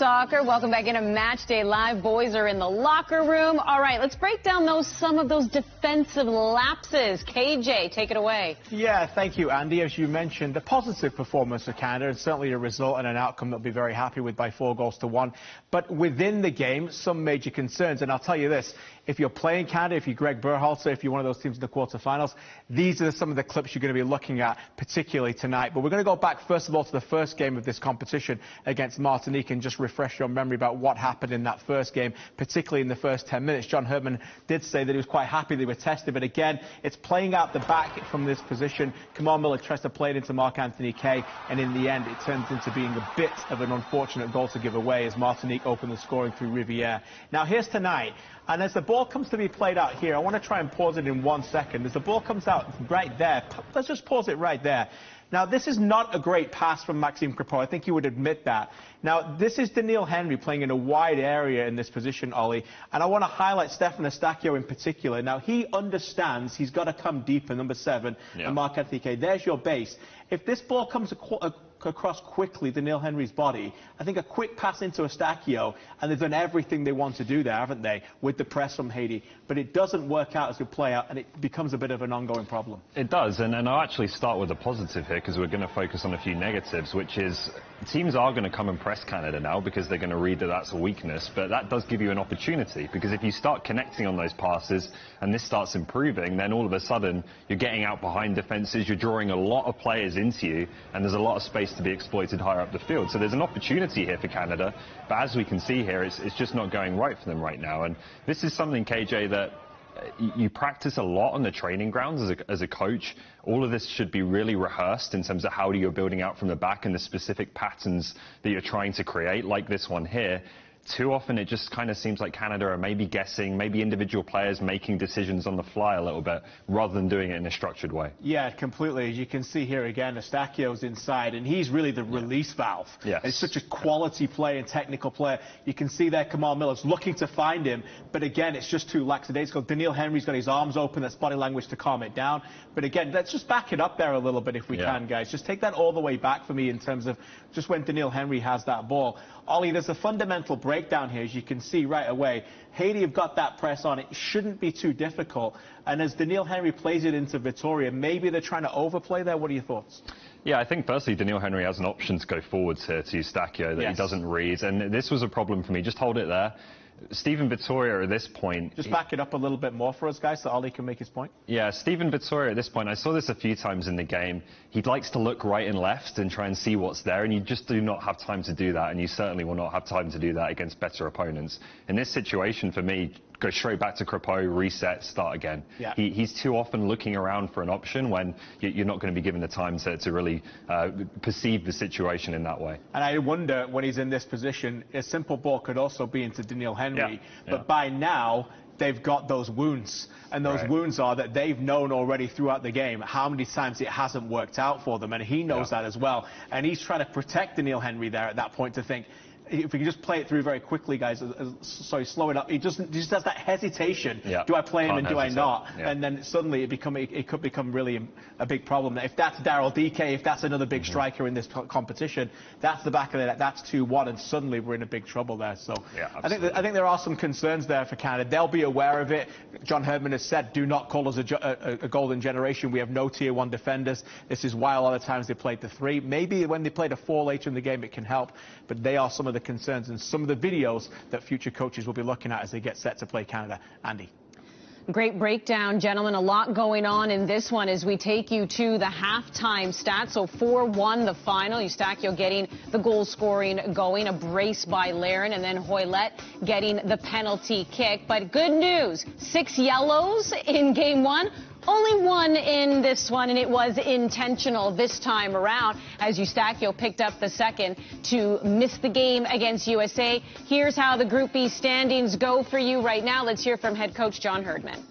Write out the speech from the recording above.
OneSoccer. Welcome back into Match Day Live. Boys are in the locker room. All right, let's break down some of those defensive lapses. KJ, take it away. Yeah, thank you, Andy. As you mentioned, a positive performance for Canada, and certainly a result and an outcome they'll be very happy with by 4-1. But within the game, some major concerns. And I'll tell you this, if you're playing Canada, if you're Greg Berhalter, if you're one of those teams in the quarterfinals, these are some of the clips you're going to be looking at, particularly tonight. But we're going to go back, first of all, to the first game of this competition against Martinique and just refresh your memory about what happened in that first game, particularly in the first 10 minutes. John Herdman did say that he was quite happy they were tested, but again, it's playing out the back from this position. Kamal Miller tries to play it into Marc-Anthony Kaye, and in the end, it turns into being a bit of an unfortunate goal to give away as Martinique opened the scoring through Riviere. Now, here's tonight, and as the ball comes to be played out here, I want to try and pause it in 1 second. As the ball comes out right there, let's just pause it right there. Now, this is not a great pass from Maxime Crepeau. I think you would admit that. Now, this is Daniil Henry playing in a wide area in this position, Ollie. And I want to highlight Stefan Eustáquio in particular. Now, he understands he's got to come deeper, number 7, and Marc-Anthony Kaye. There's your base. If this ball comes across quickly Daniil Henry's body, I think a quick pass into Eustáquio, and they've done everything they want to do there, haven't they, with the press from Haiti. But it doesn't work out as a play out, and it becomes a bit of an ongoing problem. It does, and I'll actually start with a positive here, because we're going to focus on a few negatives, which is teams are going to come and press Canada now because they're going to read that that's a weakness, but that does give you an opportunity, because if you start connecting on those passes and this starts improving, then all of a sudden you're getting out behind defenses, you're drawing a lot of players into you, and there's a lot of space to be exploited higher up the field. So there's an opportunity here for Canada, but as we can see here, it's just not going right for them right now. And this is something, KJ, that you practice a lot on the training grounds as a coach. All of this should be really rehearsed in terms of how you're building out from the back and the specific patterns that you're trying to create, like this one here. Too often it just kind of seems like Canada are maybe guessing, maybe individual players making decisions on the fly a little bit, rather than doing it in a structured way. Yeah, completely. As you can see here again, Eustáquio's inside, and he's really the release valve. Yes. It's such a quality player and technical player. You can see there Kamal Miller's looking to find him, but again, it's just too lackadaisical. Daniil Henry's got his arms open, that's body language to calm it down. But again, let's just back it up there a little bit if we can, guys. Just take that all the way back for me in terms of just when Daniil Henry has that ball. Ollie, there's a fundamental breakdown here, as you can see right away. Haiti have got that press on. It shouldn't be too difficult. And as Daniil Henry plays it into Vitoria, maybe they're trying to overplay there. What are your thoughts? Yeah, I think firstly, Daniil Henry has an option to go forwards here to Eustáquio that he doesn't read. And this was a problem for me. Just hold it there. Steven Vitoria at this point... Just back it up a little bit more for us, guys, so Ollie can make his point. Yeah, Steven Vitoria at this point, I saw this a few times in the game. He likes to look right and left and try and see what's there, and you just do not have time to do that, and you certainly will not have time to do that against better opponents. In this situation, for me, go straight back to Crepeau, reset, start again. Yeah. He's too often looking around for an option when you're not going to be given the time to really perceive the situation in that way. And I wonder, when he's in this position, a simple ball could also be into Daniil Henry. But by now, they've got those wounds. And those wounds are that they've known already throughout the game how many times it hasn't worked out for them. And he knows that as well. And he's trying to protect Daniil Henry there at that point to think, if we can just play it through very quickly, guys, sorry, slow it up. He just has that hesitation. Do I play him and do I not? And then suddenly it could become really a big problem. If that's Daryl DK, if that's another big striker in this competition, that's the back of it. That's 2-1, and suddenly we're in a big trouble there. So I think there are some concerns there for Canada. They'll be aware of it. John Herdman has said, do not call us a golden generation. We have no tier 1 defenders. This is why a lot of times they played the 3. Maybe when they played a 4 later in the game, it can help. But they are some of the concerns and some of the videos that future coaches will be looking at as they get set to play Canada. Andy. Great breakdown, gentlemen. A lot going on in this one as we take you to the halftime stats. So 4-1 the final. Eustáquio getting the goal scoring going, a brace by Larin, and then Hoylett getting the penalty kick. But good news, 6 yellows in game 1. Only 1 in this one, and it was intentional this time around as Eustáquio picked up the second to miss the game against USA. Here's how the Group B standings go for you right now. Let's hear from head coach John Herdman.